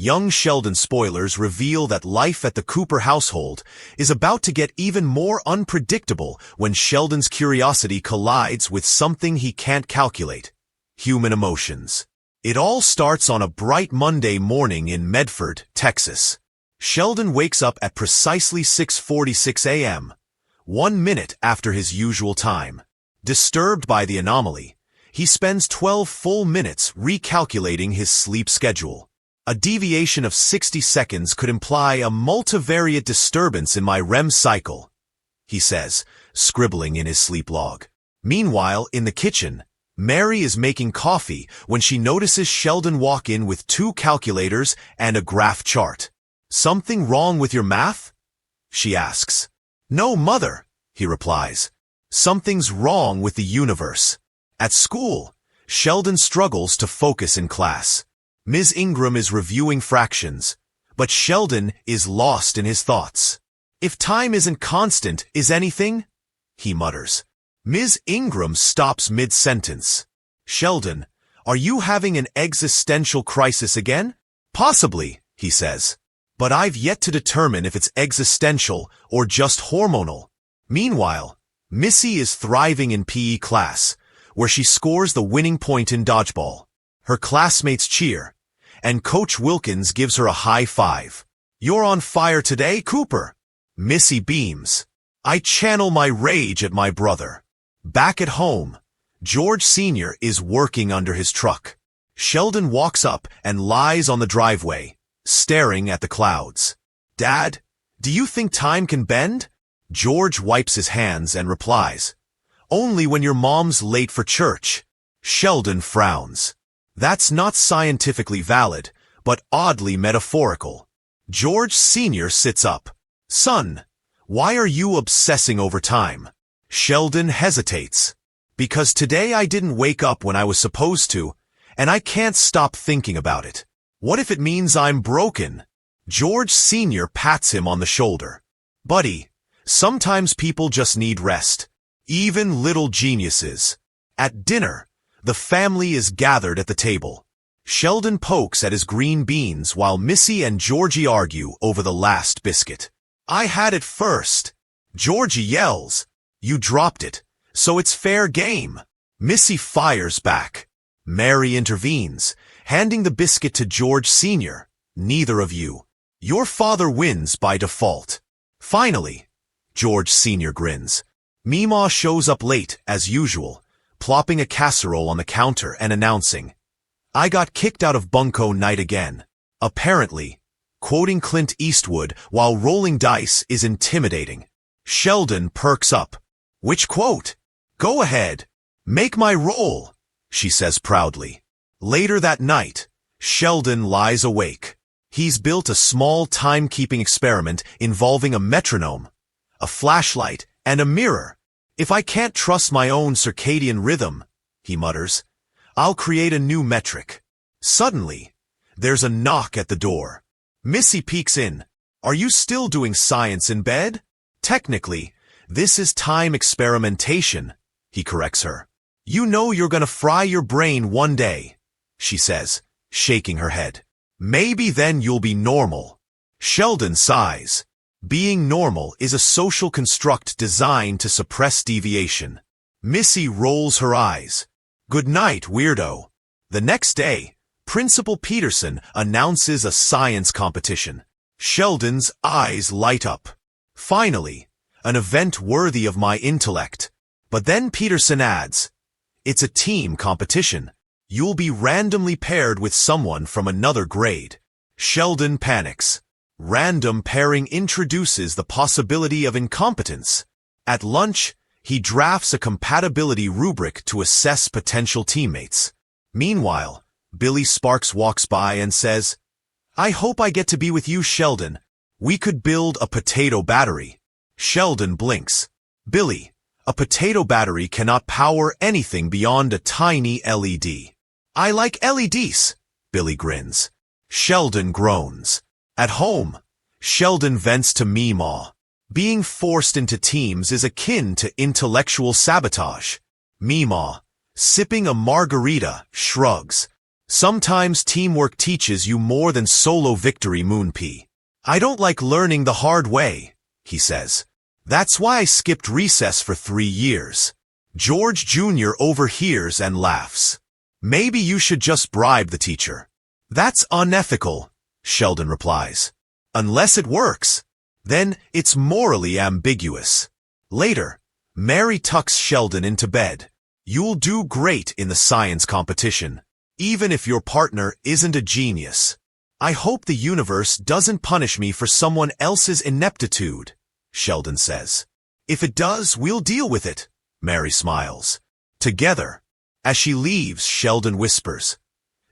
Young Sheldon spoilers reveal that life at the Cooper household is about to get even more unpredictable when Sheldon's curiosity collides with something he can't calculate: human emotions. It all starts on a bright Monday morning in Medford, Texas. Sheldon wakes up at precisely 6:46 a.m., 1 minute after his usual time. Disturbed by the anomaly, he spends 12 full minutes recalculating his sleep schedule. A deviation of 60 seconds could imply a multivariate disturbance in my REM cycle, he says, scribbling in his sleep log. Meanwhile, in the kitchen, Mary is making coffee when she notices Sheldon walk in with 2 calculators and a graph chart. "Something wrong with your math?" she asks. "No, Mother," he replies. "Something's wrong with the universe." At school, Sheldon struggles to focus in class. Ms. Ingram is reviewing fractions, but Sheldon is lost in his thoughts. "If time isn't constant, is anything?" he mutters. Ms. Ingram stops mid-sentence. "Sheldon, are you having an existential crisis again?" "Possibly," he says. "But I've yet to determine if it's existential or just hormonal." Meanwhile, Missy is thriving in PE class, where she scores the winning point in dodgeball. Her classmates cheer, and Coach Wilkins gives her a high five. "You're on fire today, Cooper." Missy beams. "I channel my rage at my brother." Back at home, George Sr. is working under his truck. Sheldon walks up and lies on the driveway, staring at the clouds. "Dad, do you think time can bend?" George wipes his hands and replies, "Only when your mom's late for church." Sheldon frowns. That's not scientifically valid, but oddly metaphorical. George Sr. sits up. "Son, why are you obsessing over time?" Sheldon hesitates. "Because today I didn't wake up when I was supposed to, and I can't stop thinking about it. What if it means I'm broken?" George Sr. pats him on the shoulder. "Buddy, sometimes people just need rest. Even little geniuses." At dinner, the family is gathered at the table. Sheldon pokes at his green beans while Missy and Georgie argue over the last biscuit. "I had it first." Georgie yells, "You dropped it, so it's fair game." Missy fires back. Mary intervenes, handing the biscuit to George Sr. "Neither of you. Your father wins by default." Finally, George Sr. grins. Meemaw shows up late, as usual, plopping a casserole on the counter and announcing, "I got kicked out of bunco night again." Apparently, quoting Clint Eastwood while rolling dice is intimidating. Sheldon perks up. "Which quote?" "Go ahead. Make my roll," she says proudly. Later that night, Sheldon lies awake. He's built a small timekeeping experiment involving a metronome, a flashlight, and a mirror. "If I can't trust my own circadian rhythm," he mutters, "I'll create a new metric." Suddenly, there's a knock at the door. Missy peeks in. "Are you still doing science in bed?" "Technically, this is time experimentation," he corrects her. "You know you're gonna fry your brain one day," she says, shaking her head. "Maybe then you'll be normal." Sheldon sighs. Being normal is a social construct designed to suppress deviation. Missy rolls her eyes. "Good night, weirdo." The next day, Principal Peterson announces a science competition. Sheldon's eyes light up. Finally, an event worthy of my intellect. But then Peterson adds, "It's a team competition. You'll be randomly paired with someone from another grade." Sheldon panics. Random pairing introduces the possibility of incompetence. At lunch, he drafts a compatibility rubric to assess potential teammates. Meanwhile, Billy Sparks walks by and says, "I hope I get to be with you, Sheldon. We could build a potato battery." Sheldon blinks. "Billy, a potato battery cannot power anything beyond a tiny LED." "I like LEDs," Billy grins. Sheldon groans. At home, Sheldon vents to Meemaw. Being forced into teams is akin to intellectual sabotage. Meemaw, sipping a margarita, shrugs. Sometimes teamwork teaches you more than solo victory, Moonpea. I don't like learning the hard way, he says. That's why I skipped recess for 3 years. George Jr. overhears and laughs. Maybe you should just bribe the teacher. That's unethical, Sheldon replies. Unless it works. Then it's morally ambiguous. Later, Mary tucks Sheldon into bed. You'll do great in the science competition, even if your partner isn't a genius. I hope the universe doesn't punish me for someone else's ineptitude, Sheldon says. If it does, we'll deal with it, Mary smiles. Together. As she leaves, Sheldon whispers.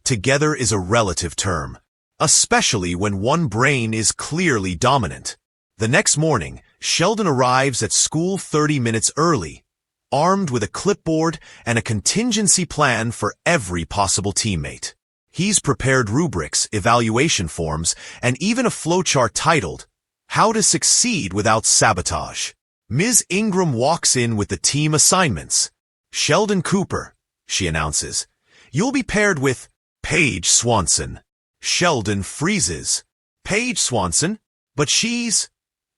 Together is a relative term, especially when one brain is clearly dominant. The next morning, Sheldon arrives at school 30 minutes early, armed with a clipboard and a contingency plan for every possible teammate. He's prepared rubrics, evaluation forms, and even a flowchart titled, How to Succeed Without Sabotage. Ms. Ingram walks in with the team assignments. Sheldon Cooper, she announces. You'll be paired with Paige Swanson. Sheldon freezes. Paige Swanson? But she's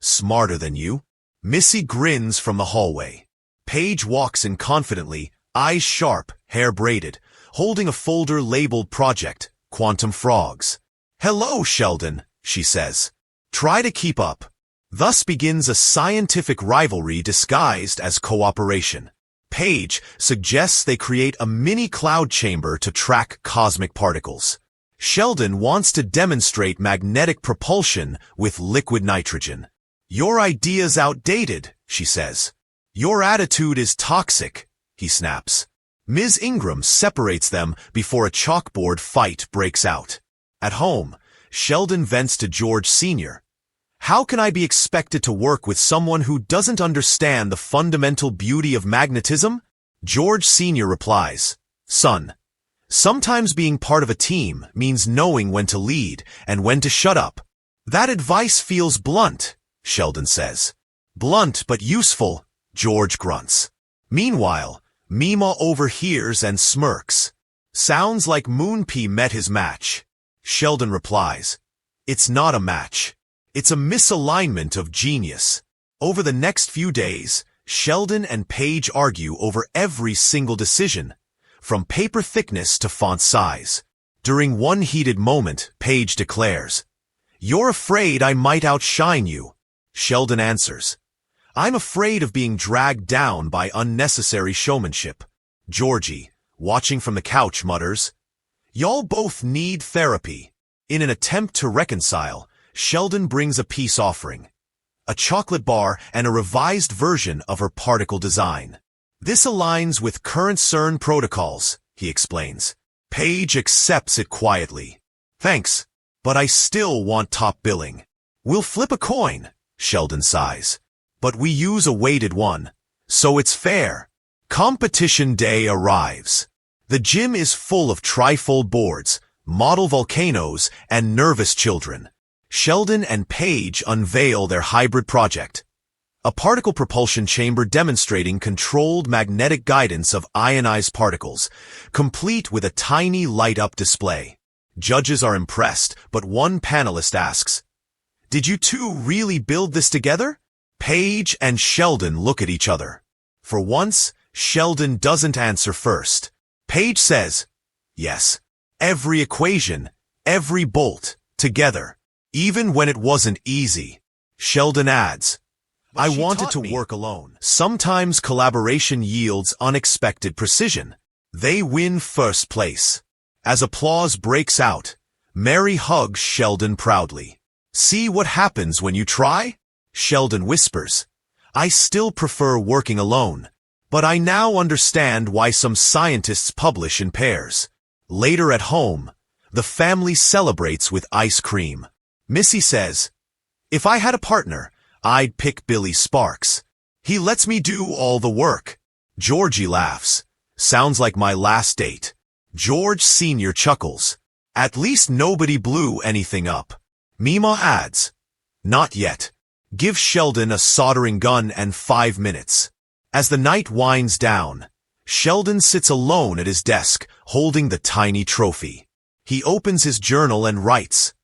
smarter than you. Missy grins from the hallway. Paige walks in confidently, eyes sharp, hair braided, holding a folder labeled Project Quantum Frogs. Hello, Sheldon, she says. Try to keep up. Thus begins a scientific rivalry disguised as cooperation. Paige suggests they create a mini cloud chamber to track cosmic particles. Sheldon wants to demonstrate magnetic propulsion with liquid nitrogen. Your idea's outdated, she says. Your attitude is toxic, he snaps. Ms. Ingram separates them before a chalkboard fight breaks out. At home, Sheldon vents to George Sr. How can I be expected to work with someone who doesn't understand the fundamental beauty of magnetism? George Sr. replies, Son, sometimes being part of a team means knowing when to lead and when to shut up. That advice feels blunt, Sheldon says. Blunt but useful, George grunts. Meanwhile, Mima overhears and smirks. Sounds like Moonpea met his match. Sheldon replies, It's not a match. It's a misalignment of genius. Over the next few days, Sheldon and Paige argue over every single decision, from paper thickness to font size. During one heated moment, Paige declares, You're afraid I might outshine you. Sheldon answers, I'm afraid of being dragged down by unnecessary showmanship. Georgie, watching from the couch, mutters, Y'all both need therapy. In an attempt to reconcile, Sheldon brings a peace offering, a chocolate bar and a revised version of her particle design. This aligns with current CERN protocols, he explains. Paige accepts it quietly. Thanks, but I still want top billing. We'll flip a coin, Sheldon sighs. But we use a weighted one, so it's fair. Competition day arrives. The gym is full of trifold boards, model volcanoes, and nervous children. Sheldon and Paige unveil their hybrid project, a particle propulsion chamber demonstrating controlled magnetic guidance of ionized particles, complete with a tiny light-up display. Judges are impressed, but one panelist asks, Did you two really build this together? Paige and Sheldon look at each other. For once, Sheldon doesn't answer first. Paige says, Yes, every equation, every bolt, together. Even when it wasn't easy. Sheldon adds, I wanted to work alone. Sometimes collaboration yields unexpected precision. They win first place. As applause breaks out, Mary hugs Sheldon proudly. See what happens when you try? Sheldon whispers, I still prefer working alone, but I now understand why some scientists publish in pairs. Later at home, the family celebrates with ice cream. Missy says, If I had a partner, I'd pick Billy Sparks. He lets me do all the work. Georgie laughs. Sounds like my last date. George Sr. chuckles. At least nobody blew anything up. Mima adds, Not yet. Give Sheldon a soldering gun and 5 minutes. As the night winds down, Sheldon sits alone at his desk, holding the tiny trophy. He opens his journal and writes,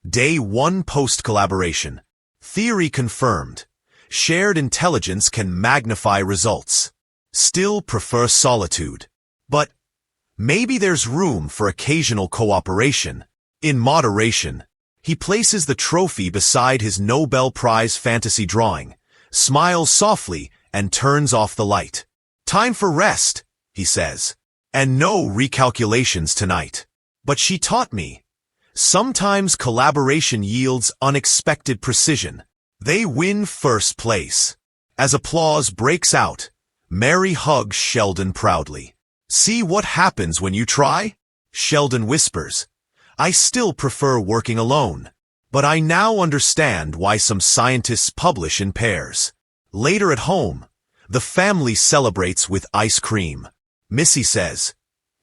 Day 1 post-collaboration. Theory confirmed. Shared intelligence can magnify results. Still prefer solitude. But maybe there's room for occasional cooperation. In moderation. He places the trophy beside his Nobel Prize fantasy drawing, smiles softly, and turns off the light. Time for rest, he says. And no recalculations tonight. But she taught me. Sometimes collaboration yields unexpected precision. They win first place. As applause breaks out, Mary hugs Sheldon proudly. See what happens when you try? Sheldon whispers. I still prefer working alone. But I now understand why some scientists publish in pairs. Later at home, the family celebrates with ice cream. Missy says,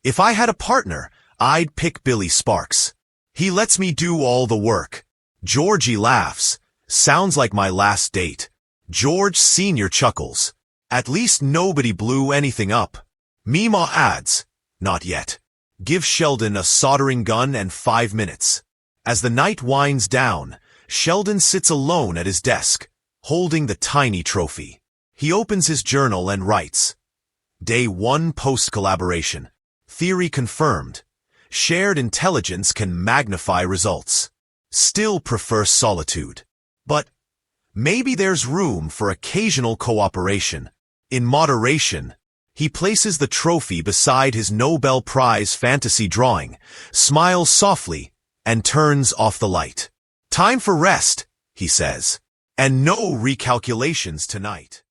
If I had a partner, I'd pick Billy Sparks. He lets me do all the work. Georgie laughs. Sounds like my last date. George Sr. chuckles. At least nobody blew anything up. Mima adds, Not yet. Give Sheldon a soldering gun and 5 minutes. As the night winds down, Sheldon sits alone at his desk, holding the tiny trophy. He opens his journal and writes, Day 1 post-collaboration. Theory confirmed. Shared intelligence can magnify results. Still prefer solitude. But maybe there's room for occasional cooperation. In moderation. He places the trophy beside his Nobel Prize fantasy drawing, smiles softly, and turns off the light. Time for rest, he says. And no recalculations tonight.